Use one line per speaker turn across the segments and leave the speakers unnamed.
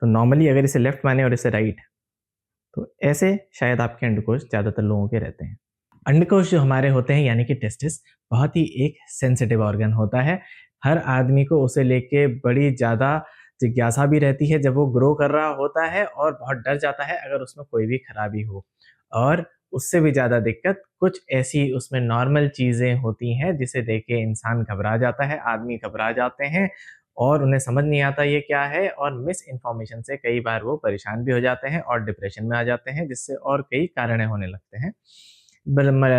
तो नॉर्मली अगर इसे लेफ्ट माने और इसे राइट, तो ऐसे शायद आपके अंडकोश ज़्यादातर लोगों के रहते हैं। अंडकोश जो हमारे होते हैं यानी कि टेस्टिस, बहुत ही एक सेंसिटिव ऑर्गन होता है। हर आदमी को उसे लेके बड़ी ज़्यादा जिज्ञासा भी रहती है जब वो ग्रो कर रहा होता है, और बहुत डर जाता है अगर उसमें कोई भी खराबी हो। और उससे भी ज़्यादा दिक्कत कुछ ऐसी उसमें नॉर्मल चीज़ें होती हैं जिसे देख के इंसान घबरा जाता है, आदमी घबरा जाते हैं और उन्हें समझ नहीं आता ये क्या है, और मिस इन्फॉर्मेशन से कई बार वो परेशान भी हो जाते हैं और डिप्रेशन में आ जाते हैं, जिससे और कई कारण होने लगते हैं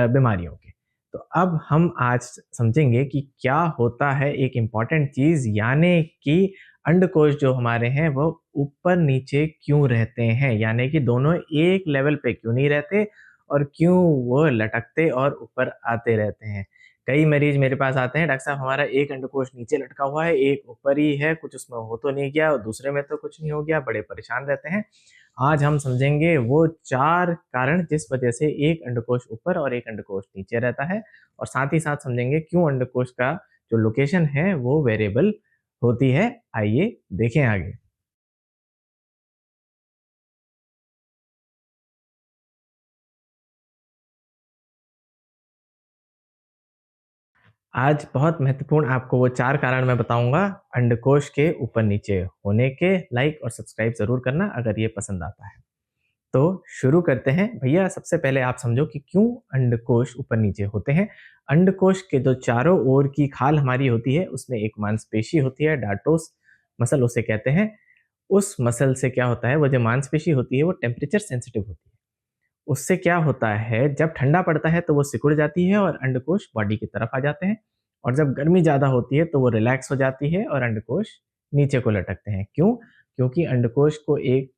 बीमारियों के। तो अब हम आज समझेंगे कि क्या होता है एक इम्पॉर्टेंट चीज़, यानी कि अंडकोश जो हमारे हैं वो ऊपर नीचे क्यों रहते हैं, यानी कि दोनों एक लेवल पे क्यों नहीं रहते और क्यों वो लटकते और ऊपर आते रहते हैं। कई मरीज मेरे पास आते हैं, डॉक्टर साहब हमारा एक अंडकोश नीचे लटका हुआ है, एक ऊपर ही है, कुछ उसमें हो तो नहीं गया और दूसरे में तो कुछ नहीं हो गया, बड़े परेशान रहते हैं। आज हम समझेंगे वो 4 कारण जिस वजह से एक अंडकोश ऊपर और एक अंडकोश नीचे रहता है, और साथ ही साथ समझेंगे क्यों अंडकोश का जो लोकेशन है वो वेरिएबल होती है। आइए देखें आगे। आज बहुत महत्वपूर्ण आपको वो 4 कारण मैं बताऊँगा अंडकोश के ऊपर-नीचे होने के। लाइक और सब्सक्राइब ज़रूर करना अगर ये पसंद आता है। तो शुरू करते हैं। भैया सबसे पहले आप समझो कि क्यों अंडकोश ऊपर-नीचे होते हैं। अंडकोश के जो चारों ओर की खाल हमारी होती है, उसमें एक मांसपेशी होती है, डार्टोस मसल उसे कहते हैं। उस मसल से क्या होता है, वो जो मांसपेशी होती है वो टेम्परेचर सेंसिटिव होती है। उससे क्या होता है, जब ठंडा पड़ता है तो वो सिकुड़ जाती है और अंडकोश बॉडी की तरफ आ जाते हैं, और जब गर्मी ज़्यादा होती है तो वो रिलैक्स हो जाती है और अंडकोश नीचे को लटकते हैं। क्यों? क्योंकि अंडकोश को एक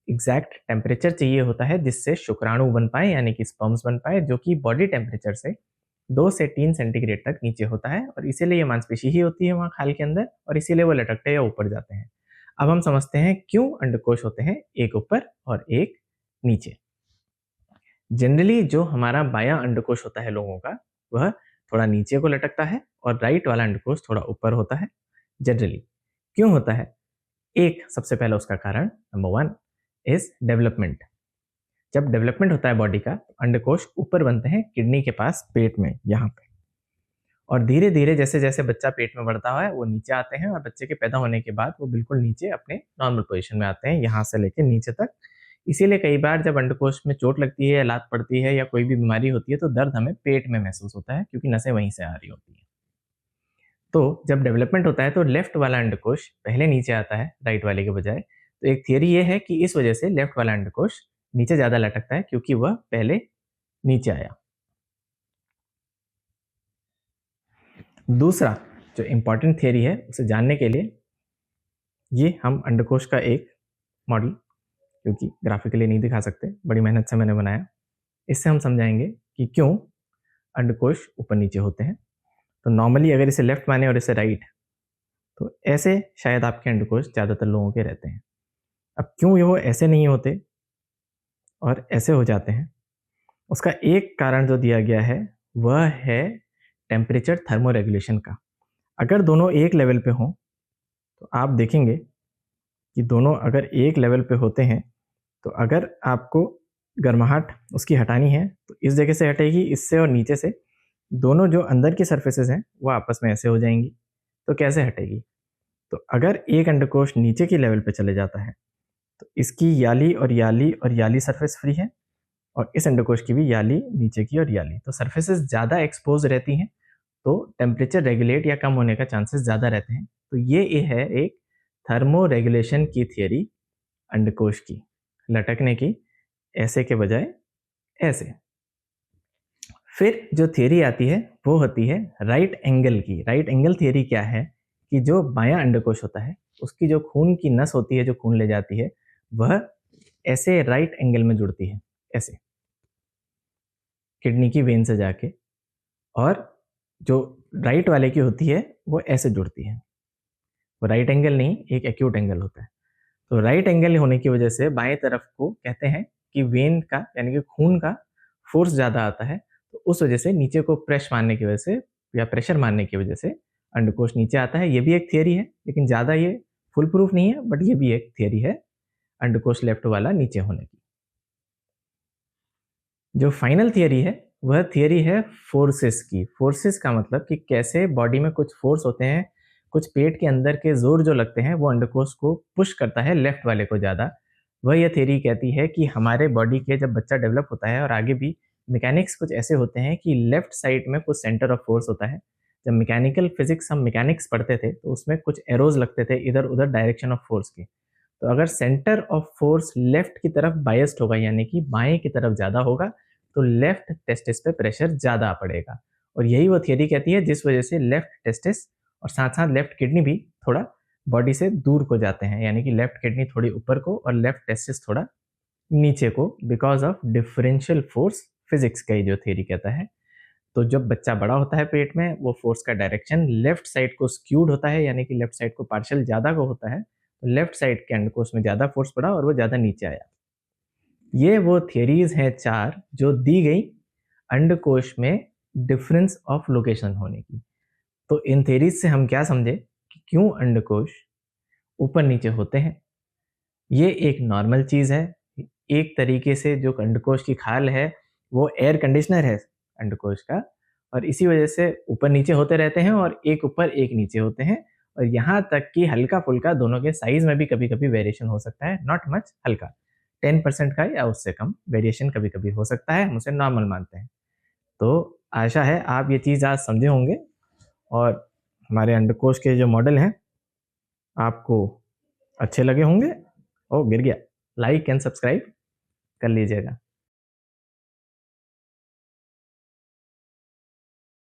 एग्जैक्ट टेम्परेचर चाहिए होता है जिससे शुक्राणु बन पाए, यानी कि स्पर्म्स बन पाए, जो कि बॉडी टेम्परेचर से 2 से 3 सेंटीग्रेड तक नीचे होता है, और इसीलिए ये मांसपेशी ही होती है वहाँ खाल के अंदर, और इसीलिए वो लटकते या ऊपर जाते हैं। अब हम समझते हैं क्यों अंडकोश होते हैं एक ऊपर और एक नीचे। जनरली जो हमारा बायां अंडकोश होता है लोगों का, वह थोड़ा नीचे को लटकता है, और राइट वाला अंडकोश थोड़ा ऊपर होता है जनरली। क्यों होता है? एक सबसे पहला उसका कारण नंबर 1 इज डेवलपमेंट। जब डेवलपमेंट होता है बॉडी का, अंडकोश ऊपर बनते हैं किडनी के पास, पेट में यहाँ पे, और धीरे धीरे जैसे जैसे बच्चा पेट में बढ़ता है वो नीचे आते हैं, और बच्चे के पैदा होने के बाद वो बिल्कुल नीचे अपने नॉर्मल पोजीशन में आते हैं, यहाँ से लेके नीचे तक। इसीलिए कई बार जब अंडकोश में चोट लगती है या लात पड़ती है या कोई भी बीमारी होती है तो दर्द हमें पेट में महसूस होता है, क्योंकि नसें वहीं से आ रही होती हैं। तो जब डेवलपमेंट होता है तो लेफ्ट वाला अंडकोश पहले नीचे आता है राइट वाले के बजाय। तो एक थियरी ये है कि इस वजह से लेफ्ट वाला अंडकोश नीचे ज़्यादा लटकता है, क्योंकि वह पहले नीचे आया। दूसरा जो इम्पोर्टेंट थियरी है उसे जानने के लिए ये हम अंडकोश का एक मॉडल, क्योंकि ग्राफिकली नहीं दिखा सकते, बड़ी मेहनत से मैंने बनाया, इससे हम समझाएंगे कि क्यों अंडकोश ऊपर नीचे होते हैं। तो नॉर्मली अगर इसे लेफ्ट माने और इसे राइट, तो ऐसे शायद आपके अंडकोश ज़्यादातर लोगों के रहते हैं। अब क्यों ये वो ऐसे नहीं होते और ऐसे हो जाते हैं, उसका एक कारण जो दिया गया है वह है टेम्परेचर थर्मोरेगुलेशन का। अगर दोनों एक लेवल पे हों तो आप देखेंगे कि दोनों अगर एक लेवल पे होते हैं, तो अगर आपको गर्माहट उसकी हटानी है तो इस जगह से हटेगी, इससे और नीचे से। दोनों जो अंदर की सर्फेसेस हैं वो आपस में ऐसे हो जाएंगी। तो कैसे हटेगी? तो अगर एक अंडकोश नीचे की लेवल पे चले जाता है तो इसकी याली सरफेस फ्री है, और इस अंडकोश की भी याली नीचे की और याली, तो सरफेसेस ज़्यादा एक्सपोज रहती हैं, तो टेम्परेचर रेगुलेट या कम होने का चांसेस ज़्यादा रहते हैं। तो ये है एक थर्मो रेगुलेशन की थियरी अंडकोश की, लटकने की, ऐसे के बजाय ऐसे। फिर जो थियरी आती है वो होती है राइट एंगल की। राइट एंगल थियरी क्या है कि जो बायां अंडकोश होता है उसकी जो खून की नस होती है जो खून ले जाती है, वह ऐसे राइट एंगल में जुड़ती है, ऐसे किडनी की वेन से जाके, और जो राइट वाले की होती है वो ऐसे जुड़ती है। वो राइट एंगल नहीं, एक एक्यूट एंगल होता है। तो राइट एंगल होने की वजह से बाएं तरफ को कहते हैं कि वेन का यानी कि खून का फोर्स ज़्यादा आता है, तो उस वजह से नीचे को प्रेस मारने की वजह से या प्रेशर मारने की वजह से अंडकोश नीचे आता है। ये भी एक थियरी है, लेकिन ज़्यादा ये फुल प्रूफ नहीं है, बट ये भी एक थियरी है अंडकोश लेफ्ट वाला नीचे होने की। जो फाइनल थियरी है वह थियरी है फोर्सेस की। फोर्सेस का मतलब कि कैसे बॉडी में कुछ फोर्स होते हैं, कुछ पेट के अंदर के जोर जो लगते हैं वो अंडकोश को पुश करता है लेफ्ट वाले को ज़्यादा। वह यह थियरी कहती है कि हमारे बॉडी के जब बच्चा डेवलप होता है और आगे भी मैकेनिक्स कुछ ऐसे होते हैं कि लेफ्ट साइड में कुछ सेंटर ऑफ फोर्स होता है। जब मैकेनिकल फिजिक्स हम मैकेनिक्स पढ़ते थे तो उसमें कुछ एरोज लगते थे इधर उधर डायरेक्शन ऑफ फोर्स के। तो अगर सेंटर ऑफ फोर्स लेफ्ट की तरफ बायस्ड होगा यानी कि बाएं की तरफ ज़्यादा होगा तो लेफ्ट टेस्टिस पे प्रेशर ज़्यादा पड़ेगा। और यही वो थियरी कहती है जिस वजह से लेफ्ट टेस्टिस और साथ साथ लेफ्ट किडनी भी थोड़ा बॉडी से दूर को जाते हैं, यानी कि लेफ्ट किडनी थोड़ी ऊपर को और लेफ्ट टेस्टिस थोड़ा नीचे को, because of differential force physics का ही जो थियरी कहता है। तो जब बच्चा बड़ा होता है पेट में वो फोर्स का डायरेक्शन लेफ्ट साइड को स्क्यूड होता है, यानी कि लेफ्ट साइड को पार्शियल ज़्यादा को होता है। तो लेफ्ट साइड के अंडकोश में ज़्यादा फोर्स पड़ा और वो ज़्यादा नीचे आया। ये वो थियरीज हैं 4 जो दी गई अंडकोश में डिफरेंस ऑफ लोकेशन होने की। तो इन थियरीज से हम क्या समझे कि क्यों अंडकोश ऊपर नीचे होते हैं। ये एक नॉर्मल चीज़ है। एक तरीके से जो अंडकोश की खाल है वो एयर कंडीशनर है अंडकोश का, और इसी वजह से ऊपर नीचे होते रहते हैं और एक ऊपर एक नीचे होते हैं। और यहाँ तक कि हल्का फुल्का दोनों के साइज में भी कभी कभी वेरिएशन हो सकता है, नॉट मच, हल्का 10% का या उससे कम वेरिएशन कभी कभी हो सकता है, हम उसे नॉर्मल मानते हैं। तो आशा है आप ये चीज़ आज समझे होंगे और हमारे अंडकोश के जो मॉडल हैं आपको अच्छे लगे होंगे। ओ गिर गया, लाइक एंड सब्सक्राइब कर लीजिएगा।